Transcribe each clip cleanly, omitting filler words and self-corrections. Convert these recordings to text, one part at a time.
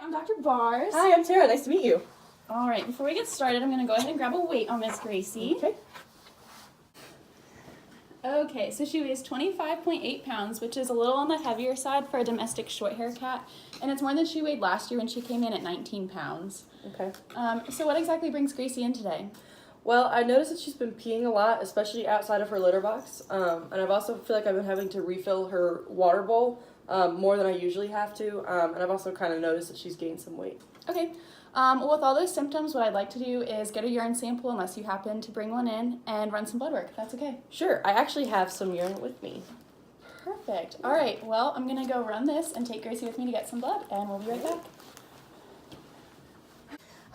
I'm Dr. Bahrs. Hi, I'm Tara. Nice to meet you. All right, before we get started, I'm going to go ahead and grab a weight on Miss Gracie. Okay. Okay, so she weighs 25.8 pounds, which is a little on the heavier side for a domestic short hair cat, and it's more than she weighed last year when she came in at 19 pounds. Okay. So what exactly brings Gracie in today? Well, I noticed that she's been peeing a lot, especially outside of her litter box, and I've also feel like I've been having to refill her water bowl more than I usually have to, and I've also kind of noticed that she's gained some weight. Okay. Well, with all those symptoms, what I'd like to do is get a urine sample, unless you happen to bring one in, and run some blood work, if that's okay. Sure. I actually have some urine with me. Perfect. All right, well, I'm going to go run this and take Gracie with me to get some blood, and we'll be right back.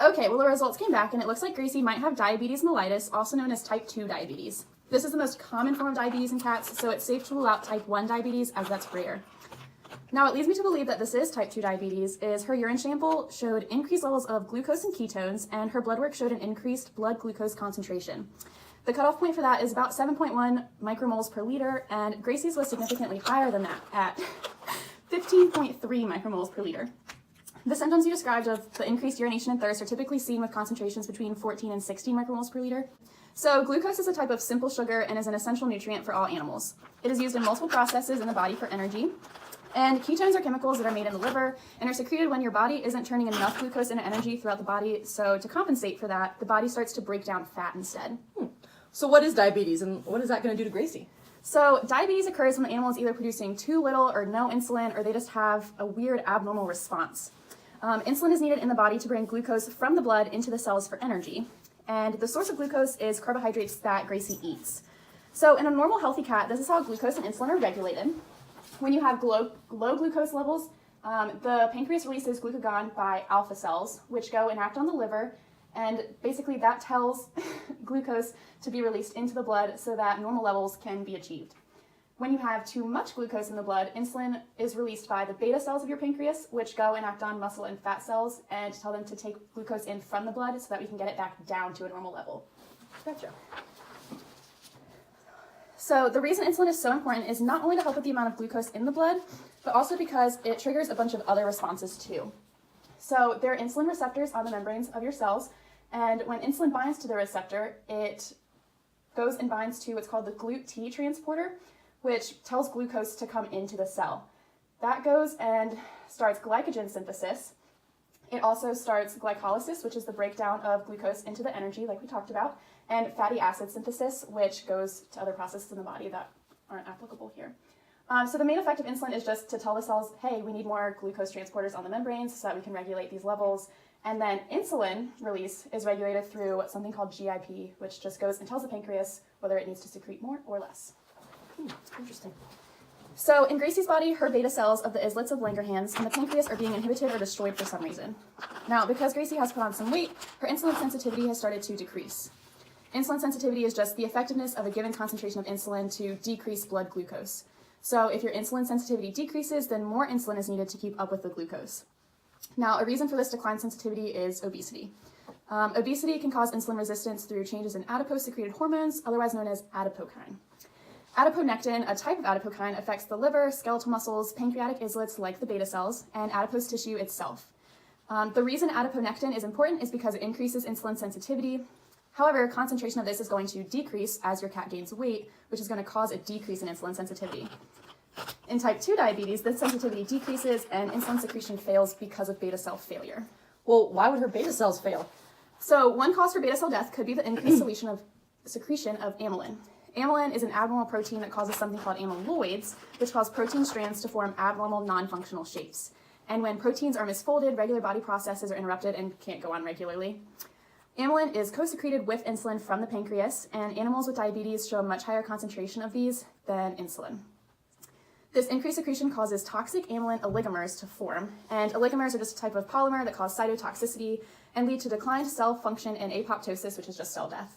Okay, well, the results came back, and it looks like Gracie might have diabetes mellitus, also known as type 2 diabetes. This is the most common form of diabetes in cats, so it's safe to rule out type 1 diabetes, as that's rare. Now, what leads me to believe that this is type 2 diabetes is her urine sample showed increased levels of glucose and ketones, and her blood work showed an increased blood glucose concentration. The cutoff point for that is about 7.1 micromoles per liter, and Gracie's was significantly higher than that at 15.3 micromoles per liter. The symptoms you described of the increased urination and thirst are typically seen with concentrations between 14 and 16 micromoles per liter. So glucose is a type of simple sugar and is an essential nutrient for all animals. It is used in multiple processes in the body for energy. And ketones are chemicals that are made in the liver and are secreted when your body isn't turning enough glucose into energy throughout the body. So to compensate for that, the body starts to break down fat instead. So what is diabetes, and what is that going to do to Gracie? So diabetes occurs when the animal is either producing too little or no insulin, or they just have a weird abnormal response. Insulin is needed in the body to bring glucose from the blood into the cells for energy. And the source of glucose is carbohydrates that Gracie eats. So in a normal healthy cat, this is how glucose and insulin are regulated. When you have low glucose levels, the pancreas releases glucagon by alpha cells, which go and act on the liver, and basically that tells glucose to be released into the blood so that normal levels can be achieved. When you have too much glucose in the blood, insulin is released by the beta cells of your pancreas, which go and act on muscle and fat cells and tell them to take glucose in from the blood so that we can get it back down to a normal level. Gotcha. So the reason insulin is so important is not only to help with the amount of glucose in the blood, but also because it triggers a bunch of other responses too. So there are insulin receptors on the membranes of your cells, and when insulin binds to the receptor, it goes and binds to what's called the GLUT-T transporter, which tells glucose to come into the cell. That goes and starts glycogen synthesis. It also starts glycolysis, which is the breakdown of glucose into the energy, like we talked about, and fatty acid synthesis, which goes to other processes in the body that aren't applicable here. So the main effect of insulin is just to tell the cells, hey, we need more glucose transporters on the membranes so that we can regulate these levels. And then insulin release is regulated through something called GIP, which just goes and tells the pancreas whether it needs to secrete more or less. Interesting. So in Gracie's body, her beta cells of the islets of Langerhans and the pancreas are being inhibited or destroyed for some reason. Now, because Gracie has put on some weight, her insulin sensitivity has started to decrease. Insulin sensitivity is just the effectiveness of a given concentration of insulin to decrease blood glucose. So if your insulin sensitivity decreases, then more insulin is needed to keep up with the glucose. Now, a reason for this decline sensitivity is obesity. Obesity can cause insulin resistance through changes in adipose-secreted hormones, otherwise known as adipokine. Adiponectin, a type of adipokine, affects the liver, skeletal muscles, pancreatic islets like the beta cells, and adipose tissue itself. The reason adiponectin is important is because it increases insulin sensitivity. However, concentration of this is going to decrease as your cat gains weight, which is going to cause a decrease in insulin sensitivity. In type 2 diabetes, this sensitivity decreases and insulin secretion fails because of beta cell failure. Well, why would her beta cells fail? So one cause for beta cell death could be the increased secretion of amylin. Amylin is an abnormal protein that causes something called amyloids, which cause protein strands to form abnormal non-functional shapes. And when proteins are misfolded, regular body processes are interrupted and can't go on regularly. Amylin is co-secreted with insulin from the pancreas, and animals with diabetes show a much higher concentration of these than insulin. This increased secretion causes toxic amylin oligomers to form, and oligomers are just a type of polymer that cause cytotoxicity and lead to declined cell function and apoptosis, which is just cell death.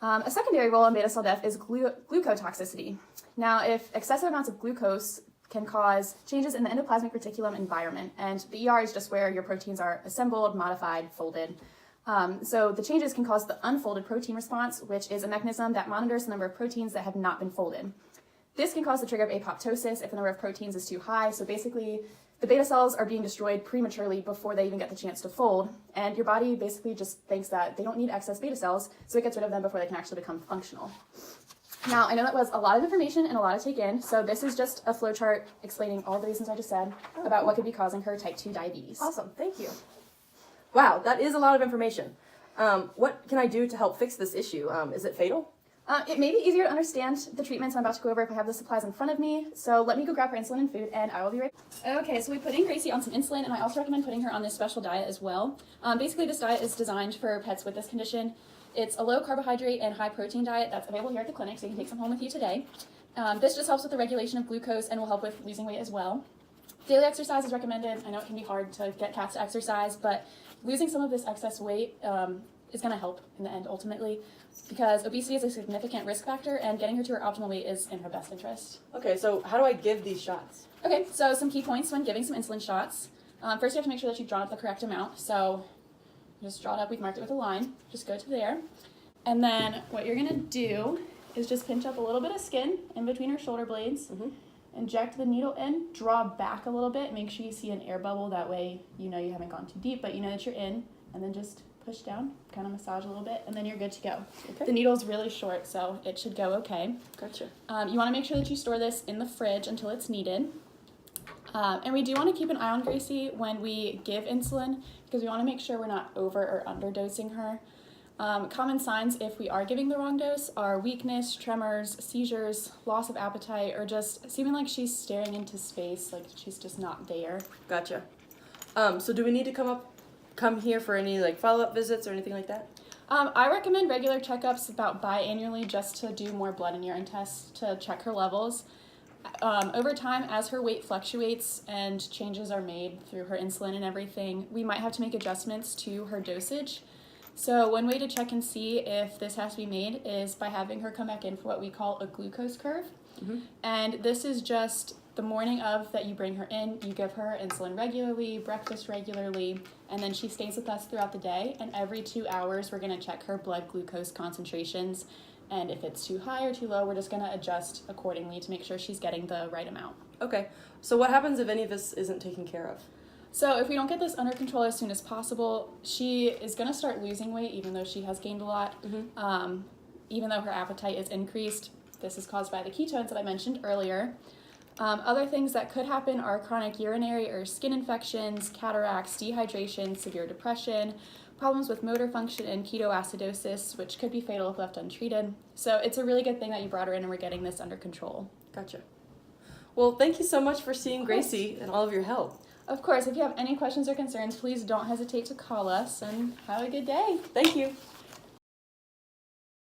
A secondary role in beta cell death is glucotoxicity. Now, if excessive amounts of glucose can cause changes in the endoplasmic reticulum environment, and the ER is just where your proteins are assembled, modified, folded. So the changes can cause the unfolded protein response, which is a mechanism that monitors the number of proteins that have not been folded. This can cause the trigger of apoptosis if the number of proteins is too high. So basically, the beta cells are being destroyed prematurely before they even get the chance to fold, and your body basically just thinks that they don't need excess beta cells, so it gets rid of them before they can actually become functional. Now, I know that was a lot of information and a lot to take in, so this is just a flowchart explaining all the reasons I just said about what could be causing her type 2 diabetes. Awesome, thank you. Wow, that is a lot of information. What can I do to help fix this issue? Is it fatal? It may be easier to understand the treatments I'm about to go over if I have the supplies in front of me, so let me go grab her insulin and food, and I will be right back. Okay, so we put in Gracie on some insulin, and I also recommend putting her on this special diet as well. Basically, this diet is designed for pets with this condition. It's a low carbohydrate and high protein diet that's available here at the clinic, so you can take some home with you today. This just helps with the regulation of glucose and will help with losing weight as well. Daily exercise is recommended. I know it can be hard to get cats to exercise, but losing some of this excess weight is going to help in the end ultimately, because obesity is a significant risk factor, and getting her to her optimal weight is in her best interest. Okay, so how do I give these shots? Okay, so some key points when giving some insulin shots. First, you have to make sure that you've drawn up the correct amount. So just draw it up. We've marked it with a line. Just go to there. And then what you're going to do is just pinch up a little bit of skin in between her shoulder blades. Inject the needle in, draw back a little bit. Make sure you see an air bubble. That way you know you haven't gone too deep, but you know that you're in. And then just push down, kind of massage a little bit, and then you're good to go. Okay. The needle's really short, so it should go okay. Gotcha. You want to make sure that you store this in the fridge until it's needed. And we do want to keep an eye on Gracie when we give insulin, because we want to make sure we're not over or underdosing her. Common signs if we are giving the wrong dose are weakness, tremors, seizures, loss of appetite, or just seeming like she's staring into space, like she's just not there. Gotcha. So do we need to come here for any like follow-up visits or anything like that? I recommend regular checkups about biannually, just to do more blood and urine tests to check her levels. Over time, as her weight fluctuates and changes are made through her insulin and everything, we might have to make adjustments to her dosage. So one way to check and see if this has to be made is by having her come back in for what we call a glucose curve. And this is just the morning of that you bring her in, you give her insulin regularly, breakfast regularly, and then she stays with us throughout the day. And every 2 hours, we're going to check her blood glucose concentrations. And if it's too high or too low, we're just going to adjust accordingly to make sure she's getting the right amount. Okay. So what happens if any of this isn't taken care of? So if we don't get this under control as soon as possible, she is going to start losing weight, even though she has gained a lot. Even though her appetite is increased. This is caused by the ketones that I mentioned earlier. Other things that could happen are chronic urinary or skin infections, cataracts, dehydration, severe depression, problems with motor function, and ketoacidosis, which could be fatal if left untreated. So it's a really good thing that you brought her in and we're getting this under control. Gotcha. Well, thank you so much for seeing Gracie and all of your help. Of course, if you have any questions or concerns, please don't hesitate to call us, and have a good day. Thank you.